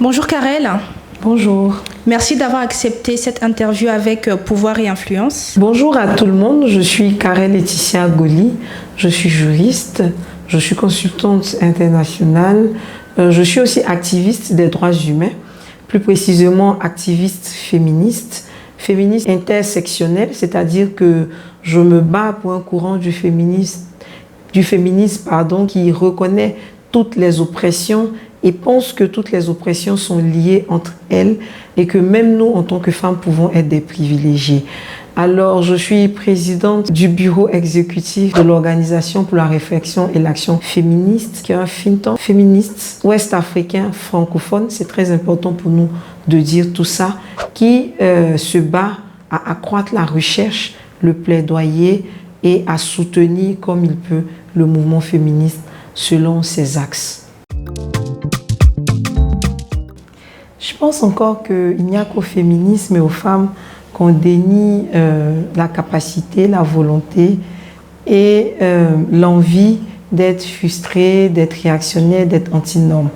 Bonjour Karel. Bonjour. Merci d'avoir accepté cette interview avec Pouvoir et Influence. Bonjour à tout le monde, je suis Karel Laetitia Goli, je suis juriste, je suis consultante internationale, je suis aussi activiste des droits humains, plus précisément activiste féministe intersectionnelle, c'est-à-dire que je me bats pour un courant du féminisme qui reconnaît toutes les oppressions et pense que toutes les oppressions sont liées entre elles et que même nous, en tant que femmes, pouvons être des privilégiés. Alors, je suis présidente du bureau exécutif de l'Organisation pour la réflexion et l'action féministe, qui est un think tank féministe ouest-africain francophone. C'est très important pour nous de dire tout ça, qui se bat à accroître la recherche, le plaidoyer et à soutenir comme il peut le mouvement féministe selon ses axes. Je pense encore qu'il n'y a qu'au féminisme et aux femmes qu'on dénie la capacité, la volonté et l'envie d'être frustrée, d'être réactionnaire, d'être anti-norme.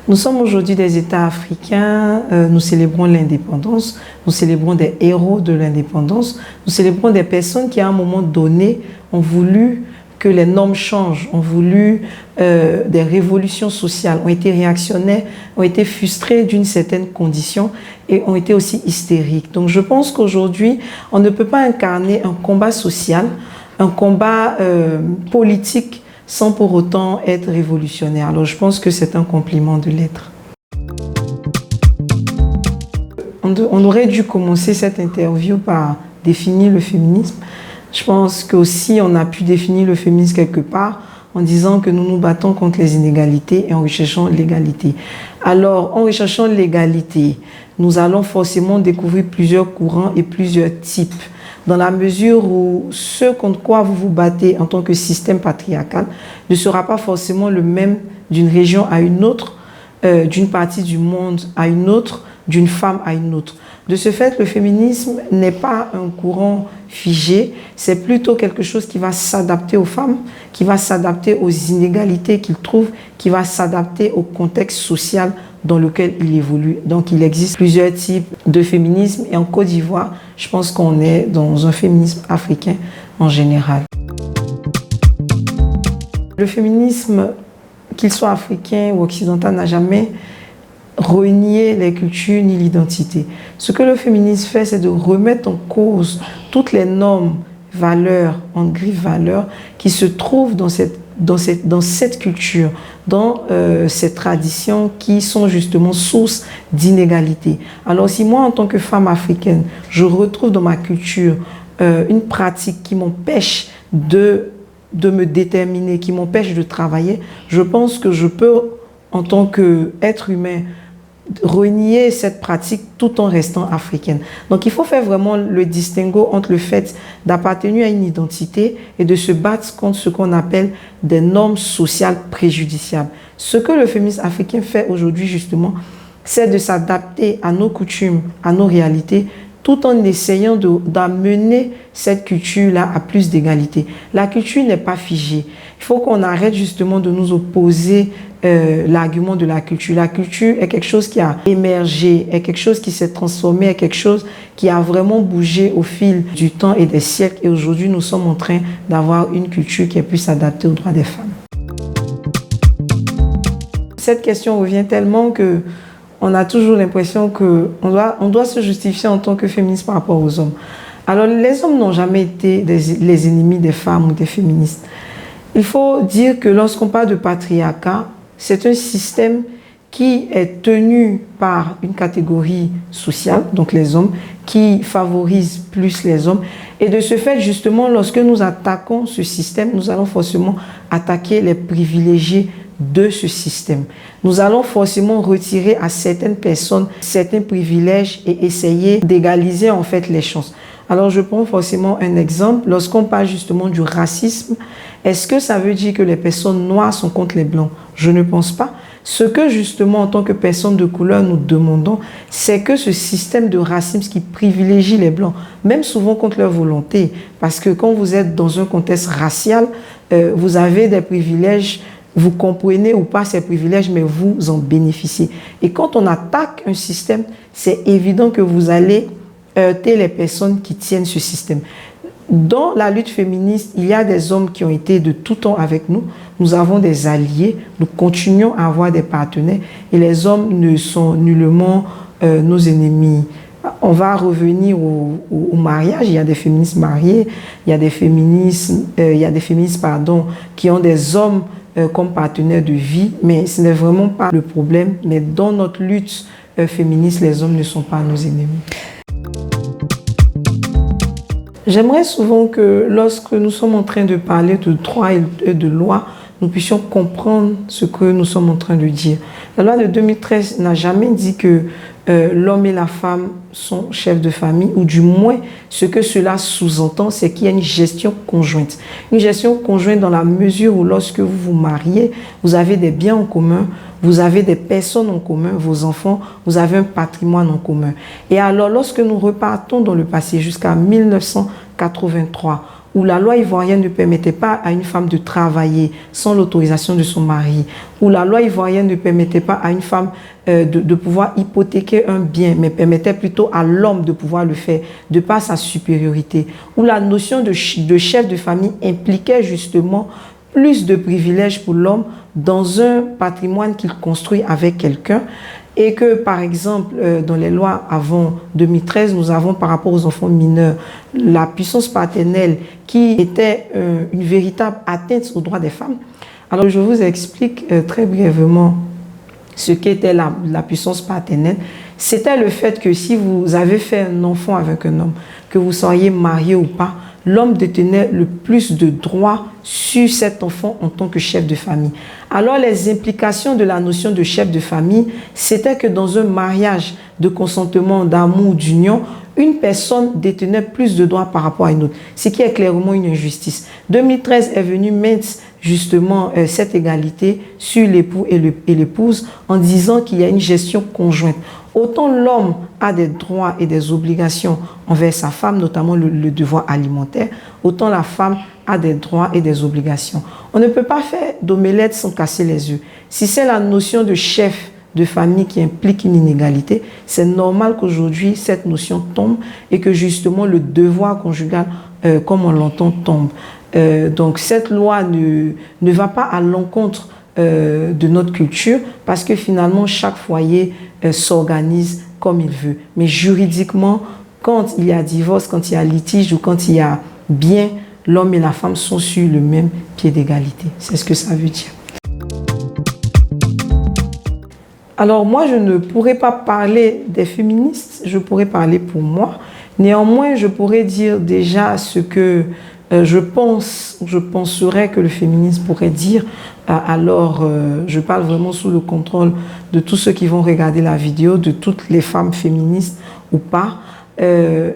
Nous sommes aujourd'hui des États africains, nous célébrons l'indépendance, nous célébrons des héros de l'indépendance, nous célébrons des personnes qui à un moment donné ont voulu que les normes changent, ont voulu des révolutions sociales, ont été réactionnaires, ont été frustrés d'une certaine condition et ont été aussi hystériques. Donc je pense qu'aujourd'hui, on ne peut pas incarner un combat social, un combat politique sans pour autant être révolutionnaire. Alors je pense que c'est un compliment de l'être. On aurait dû commencer cette interview par définir le féminisme. Je pense qu'aussi on a pu définir le féminisme quelque part en disant que nous nous battons contre les inégalités et en recherchant l'égalité. Alors, en recherchant l'égalité, nous allons forcément découvrir plusieurs courants et plusieurs types, dans la mesure où ce contre quoi vous vous battez en tant que système patriarcal ne sera pas forcément le même d'une région à une autre, d'une partie du monde à une autre, d'une femme à une autre. De ce fait, le féminisme n'est pas un courant figé, c'est plutôt quelque chose qui va s'adapter aux femmes, qui va s'adapter aux inégalités qu'il trouve, qui va s'adapter au contexte social dans lequel il évolue. Donc il existe plusieurs types de féminisme et en Côte d'Ivoire, je pense qu'on est dans un féminisme africain en général. Le féminisme, qu'il soit africain ou occidental, n'a jamais renier les cultures ni l'identité. Ce que le féminisme fait, c'est de remettre en cause toutes les normes, valeurs, en griffe valeurs, qui se trouvent dans cette culture, dans ces traditions qui sont justement source d'inégalité. Alors si moi, en tant que femme africaine, je retrouve dans ma culture une pratique qui m'empêche de me déterminer, qui m'empêche de travailler, je pense que je peux, en tant qu'être humain, renier cette pratique tout en restant africaine. Donc il faut faire vraiment le distinguo entre le fait d'appartenir à une identité et de se battre contre ce qu'on appelle des normes sociales préjudiciables. Ce que le féminisme africain fait aujourd'hui justement, c'est de s'adapter à nos coutumes, à nos réalités, tout en essayant d'amener cette culture-là à plus d'égalité. La culture n'est pas figée. Il faut qu'on arrête justement de nous opposer l'argument de la culture. La culture est quelque chose qui a émergé, est quelque chose qui s'est transformé, est quelque chose qui a vraiment bougé au fil du temps et des siècles. Et aujourd'hui, nous sommes en train d'avoir une culture qui est plus adaptée aux droits des femmes. Cette question revient tellement que on a toujours l'impression qu'on doit se justifier en tant que féministe par rapport aux hommes. Alors, les hommes n'ont jamais été les ennemis des femmes ou des féministes. Il faut dire que lorsqu'on parle de patriarcat, c'est un système qui est tenu par une catégorie sociale, donc les hommes, qui favorise plus les hommes. Et de ce fait, justement, lorsque nous attaquons ce système, nous allons forcément attaquer les privilégiés de ce système. Nous allons forcément retirer à certaines personnes certains privilèges et essayer d'égaliser en fait les chances. Alors je prends forcément un exemple. Lorsqu'on parle justement du racisme, est-ce que ça veut dire que les personnes noires sont contre les blancs? Je ne pense pas. Ce que justement en tant que personnes de couleur nous demandons, c'est que ce système de racisme qui privilégie les blancs, même souvent contre leur volonté, parce que quand vous êtes dans un contexte racial, vous avez des privilèges vous comprenez ou pas ces privilèges, mais vous en bénéficiez. Et quand on attaque un système, c'est évident que vous allez heurter les personnes qui tiennent ce système. Dans la lutte féministe, il y a des hommes qui ont été de tout temps avec nous. Nous avons des alliés, nous continuons à avoir des partenaires et les hommes ne sont nullement nos ennemis. On va revenir au mariage. Il y a des féministes mariés, il y a des féministes, qui ont des hommes comme partenaires de vie, mais ce n'est vraiment pas le problème. Mais dans notre lutte féministe, les hommes ne sont pas nos ennemis. J'aimerais souvent que lorsque nous sommes en train de parler de droit et de loi, nous puissions comprendre ce que nous sommes en train de dire. La loi de 2013 n'a jamais dit que l'homme et la femme sont chefs de famille, ou du moins ce que cela sous-entend, c'est qu'il y a une gestion conjointe. Une gestion conjointe dans la mesure où lorsque vous vous mariez, vous avez des biens en commun, vous avez des personnes en commun, vos enfants, vous avez un patrimoine en commun. Et alors lorsque nous repartons dans le passé jusqu'à 1983, où la loi ivoirienne ne permettait pas à une femme de travailler sans l'autorisation de son mari, où la loi ivoirienne ne permettait pas à une femme de pouvoir hypothéquer un bien, mais permettait plutôt à l'homme de pouvoir le faire, de par sa supériorité, où la notion de chef de famille impliquait justement plus de privilèges pour l'homme dans un patrimoine qu'il construit avec quelqu'un, et que, par exemple, dans les lois avant 2013, nous avons par rapport aux enfants mineurs la puissance paternelle qui était une véritable atteinte aux droits des femmes. Alors, je vous explique très brièvement ce qu'était la puissance paternelle. C'était le fait que si vous avez fait un enfant avec un homme, que vous soyez marié ou pas, l'homme détenait le plus de droits sur cet enfant en tant que chef de famille. Alors les implications de la notion de chef de famille, c'était que dans un mariage de consentement, d'amour, d'union, une personne détenait plus de droits par rapport à une autre, ce qui est clairement une injustice. 2013 est venu mettre justement cette égalité sur l'époux et l'épouse en disant qu'il y a une gestion conjointe. Autant l'homme a des droits et des obligations envers sa femme, notamment le devoir alimentaire, autant la femme a des droits et des obligations. On ne peut pas faire d'omelette sans casser les œufs. Si c'est la notion de chef de famille qui implique une inégalité, c'est normal qu'aujourd'hui cette notion tombe et que justement le devoir conjugal, comme on l'entend, tombe. Donc cette loi ne va pas à l'encontre de notre culture parce que finalement chaque foyer s'organise comme il veut. Mais juridiquement, quand il y a divorce, quand il y a litige ou quand il y a bien, l'homme et la femme sont sur le même pied d'égalité. C'est ce que ça veut dire. Alors moi, je ne pourrais pas parler des féministes, je pourrais parler pour moi. Néanmoins, je pourrais dire déjà ce que je penserais que le féminisme pourrait dire. Alors, je parle vraiment sous le contrôle de tous ceux qui vont regarder la vidéo, de toutes les femmes féministes ou pas.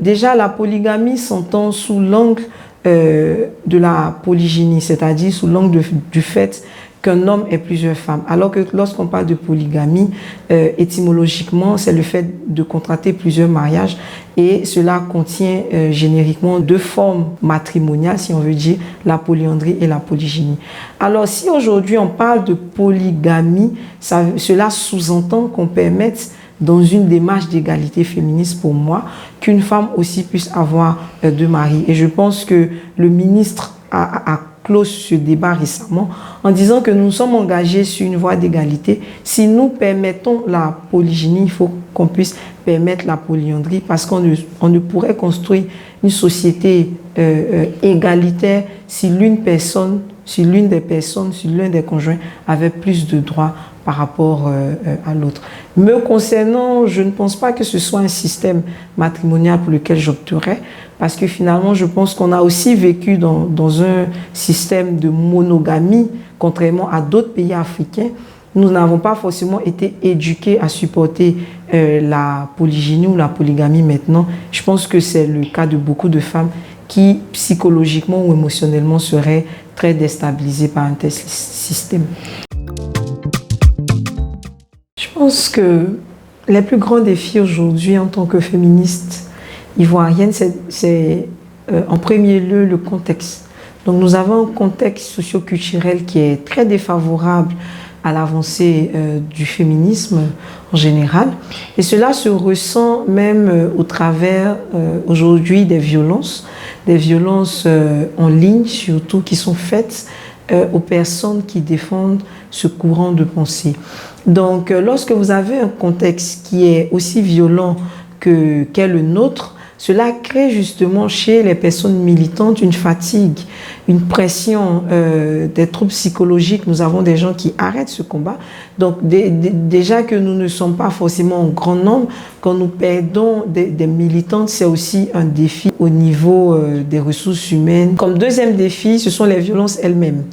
Déjà, la polygamie s'entend sous l'angle de la polygynie, c'est-à-dire sous l'angle du fait qu'un homme ait plusieurs femmes. Alors que lorsqu'on parle de polygamie, étymologiquement, c'est le fait de contracter plusieurs mariages et cela contient génériquement deux formes matrimoniales, si on veut dire la polyandrie et la polygynie. Alors si aujourd'hui on parle de polygamie, cela sous-entend qu'on permette dans une démarche d'égalité féministe pour moi, qu'une femme aussi puisse avoir deux maris. Et je pense que le ministre a clos ce débat récemment en disant que nous sommes engagés sur une voie d'égalité. Si nous permettons la polygynie, il faut qu'on puisse permettre la polyandrie parce qu'on ne pourrait construire une société égalitaire si l'une des personnes, si l'un des conjoints avait plus de droits par rapport à l'autre. Me concernant, je ne pense pas que ce soit un système matrimonial pour lequel j'opterais, parce que finalement, je pense qu'on a aussi vécu dans un système de monogamie, contrairement à d'autres pays africains. Nous n'avons pas forcément été éduqués à supporter la polygynie ou la polygamie maintenant. Je pense que c'est le cas de beaucoup de femmes qui, psychologiquement ou émotionnellement, seraient très déstabilisées par un tel système. Je pense que les plus grands défis aujourd'hui en tant que féministe ivoirienne, c'est en premier lieu le contexte. Donc nous avons un contexte socio-culturel qui est très défavorable à l'avancée du féminisme en général. Et cela se ressent même au travers aujourd'hui des violences en ligne surtout qui sont faites aux personnes qui défendent ce courant de pensée. Donc lorsque vous avez un contexte qui est aussi violent qu'est le nôtre, cela crée justement chez les personnes militantes une fatigue, une pression, des troubles psychologiques. Nous avons des gens qui arrêtent ce combat. Donc déjà que nous ne sommes pas forcément en grand nombre, quand nous perdons des militantes, c'est aussi un défi au niveau des ressources humaines. Comme deuxième défi, ce sont les violences elles-mêmes.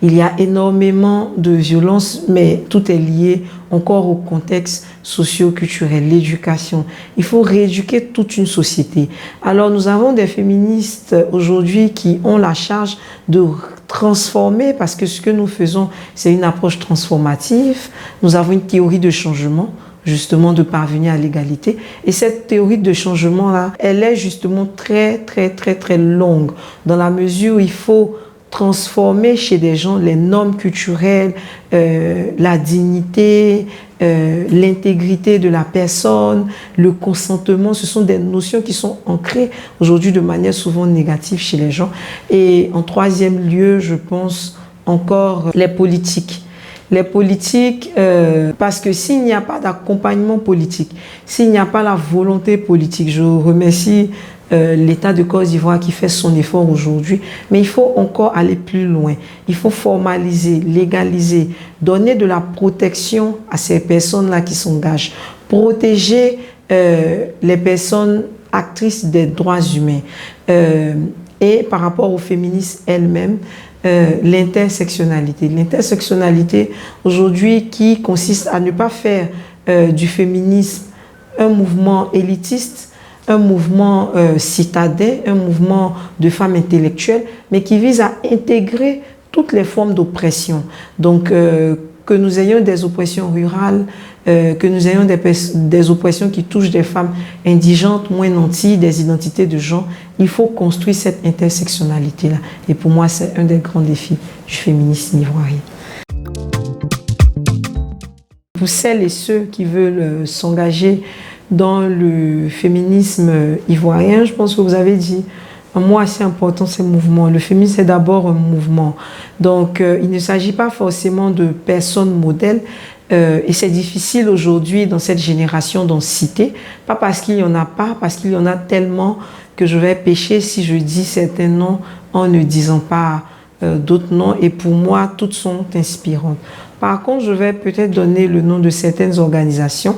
Il y a énormément de violences, mais tout est lié encore au contexte socio-culturel, l'éducation. Il faut rééduquer toute une société. Alors nous avons des féministes aujourd'hui qui ont la charge de transformer, parce que ce que nous faisons, c'est une approche transformative. Nous avons une théorie de changement, justement de parvenir à l'égalité. Et cette théorie de changement-là, elle est justement très longue, dans la mesure où il faut transformer chez des gens les normes culturelles, la dignité, l'intégrité de la personne, le consentement. Ce sont des notions qui sont ancrées aujourd'hui de manière souvent négative chez les gens. Et en troisième lieu, je pense encore les politiques. Les politiques, parce que s'il n'y a pas d'accompagnement politique, s'il n'y a pas la volonté politique, je remercie l'État de Côte d'Ivoire qui fait son effort aujourd'hui, mais il faut encore aller plus loin. Il faut formaliser, légaliser, donner de la protection à ces personnes-là qui s'engagent, protéger les personnes actrices des droits humains. Et par rapport aux féministes elles-mêmes, l'intersectionnalité. L'intersectionnalité aujourd'hui qui consiste à ne pas faire du féminisme un mouvement élitiste, un mouvement citadin, un mouvement de femmes intellectuelles, mais qui vise à intégrer toutes les formes d'oppression. Donc, que nous ayons des oppressions rurales, que nous ayons des oppressions qui touchent des femmes indigentes, moins nanties, des identités de genre, il faut construire cette intersectionnalité-là. Et pour moi, c'est un des grands défis du féminisme ivoirien. Pour celles et ceux qui veulent s'engager dans le féminisme ivoirien, je pense que vous avez dit un mot assez important, c'est le mouvement. Le féminisme, c'est d'abord un mouvement. Donc, il ne s'agit pas forcément de personnes modèles. Et c'est difficile aujourd'hui, dans cette génération, d'en citer. Pas parce qu'il n'y en a pas, parce qu'il y en a tellement que je vais pécher si je dis certains noms en ne disant pas d'autres noms. Et pour moi, toutes sont inspirantes. Par contre, je vais peut-être donner le nom de certaines organisations.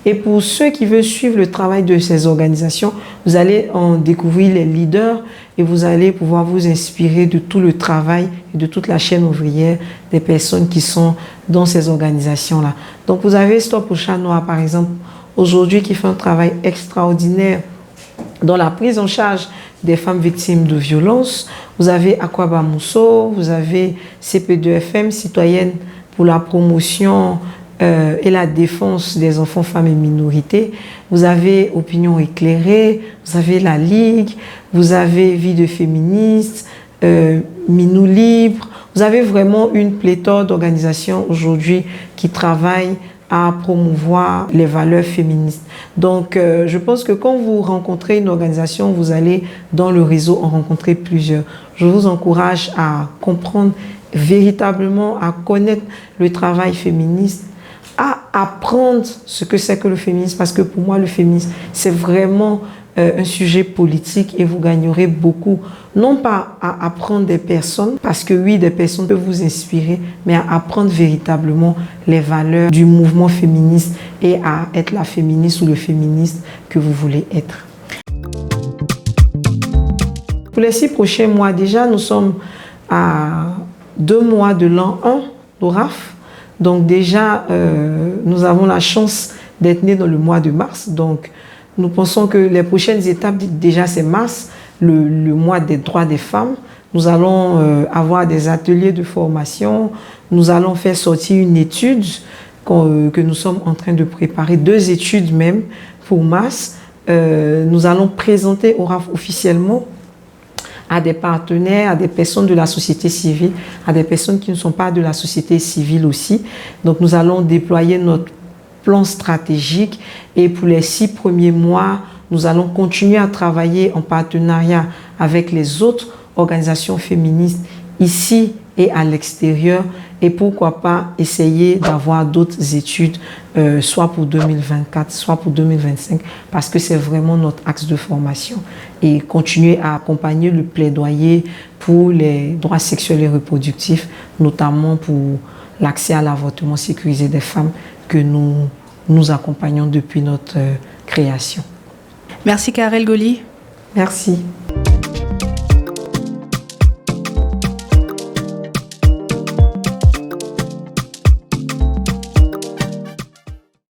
Et pour ceux qui veulent suivre le travail de ces organisations, vous allez en découvrir les leaders et vous allez pouvoir vous inspirer de tout le travail et de toute la chaîne ouvrière des personnes qui sont dans ces organisations-là. Donc vous avez Stop au Chat Noir, par exemple, aujourd'hui qui fait un travail extraordinaire dans la prise en charge des femmes victimes de violences. Vous avez Akwaba Mousso, vous avez CP2FM, Citoyenne pour la promotion et la défense des enfants, femmes et minorités. Vous avez Opinion éclairée, vous avez la Ligue, vous avez Vie de féministes, Minou Libre. Vous avez vraiment une pléthore d'organisations aujourd'hui qui travaillent à promouvoir les valeurs féministes. Donc, je pense que quand vous rencontrez une organisation, vous allez dans le réseau en rencontrer plusieurs. Je vous encourage à comprendre véritablement, à connaître le travail féministe, à apprendre ce que c'est que le féminisme, parce que pour moi, le féminisme, c'est vraiment un sujet politique et vous gagnerez beaucoup. Non pas à apprendre des personnes, parce que oui, des personnes peuvent vous inspirer, mais à apprendre véritablement les valeurs du mouvement féministe et à être la féministe ou le féministe que vous voulez être. Pour les 6 prochains mois, déjà, nous sommes à 2 mois de l'an 1 d'ORAF. Donc déjà, nous avons la chance d'être nés dans le mois de mars. Donc, nous pensons que les prochaines étapes, déjà c'est mars, le mois des droits des femmes. Nous allons avoir des ateliers de formation. Nous allons faire sortir une étude que nous sommes en train de préparer, 2 études même pour mars. Nous allons présenter ORAF officiellement à des partenaires, à des personnes de la société civile, à des personnes qui ne sont pas de la société civile aussi. Donc nous allons déployer notre plan stratégique et pour les 6 premiers mois, nous allons continuer à travailler en partenariat avec les autres organisations féministes ici et à l'extérieur et pourquoi pas essayer d'avoir d'autres études soit pour 2024, soit pour 2025 parce que c'est vraiment notre axe de formation et continuer à accompagner le plaidoyer pour les droits sexuels et reproductifs, notamment pour l'accès à l'avortement sécurisé des femmes que nous accompagnons depuis notre création. Merci Karel Goli. Merci.